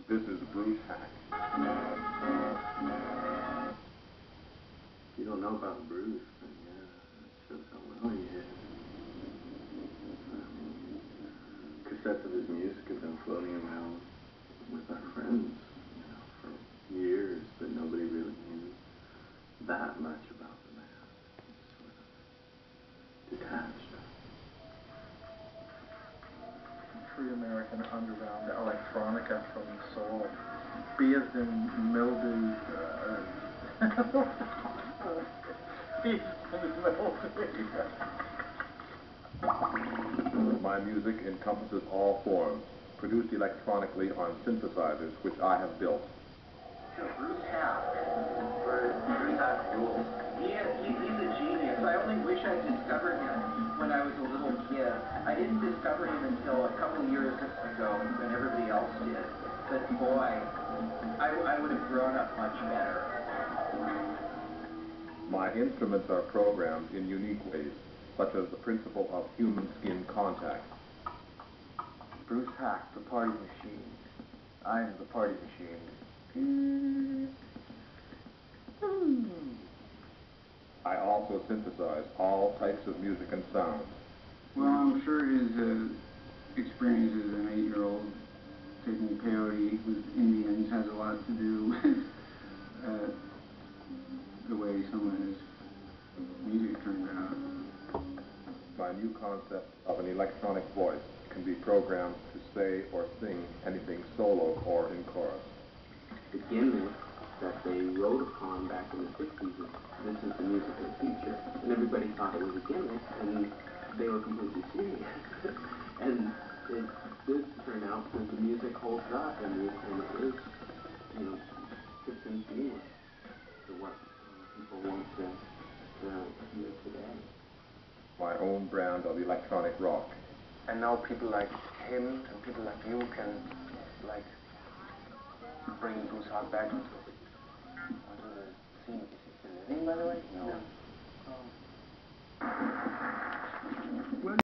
This is Bruce Haack. You don't know about Bruce, but yeah, it shows how well he is. Cassettes of his music have been floating around with our friends, for years, but nobody really knew that much about the man. Sort of detached. Free American underground electronica from soul, bathed in mildew. My music encompasses all forms, produced electronically on synthesizers which I have built. Bruce Haack. Bruce Haack rules. He's a genius. I only wish I'd discovered him when I was a little kid. I didn't discover him until a couple of years ago when everybody else did. But boy, I would have grown up much better. My instruments are programmed in unique ways, such as the principle of human skin contact. Bruce Haack, the party machine. I am the party machine. I also synthesize all types of music and sounds. Well, I'm sure his experience as an 8-year-old taking peyote with Indians has a lot to do with the way some of his music turned out. My new concept of an electronic voice can be programmed to say or sing anything solo or in chorus. The gimmick that they wrote upon back in the 60s is this is the music of the future. And everybody thought it was a gimmick, and they were completely serious. And it did turn out that the music holds up, and it is, fits in seamless to what people want to hear today. My own brand of electronic rock. And now people like him and people like you can, bring Bruce Haack back onto the scene. Is he still living, by the way? No.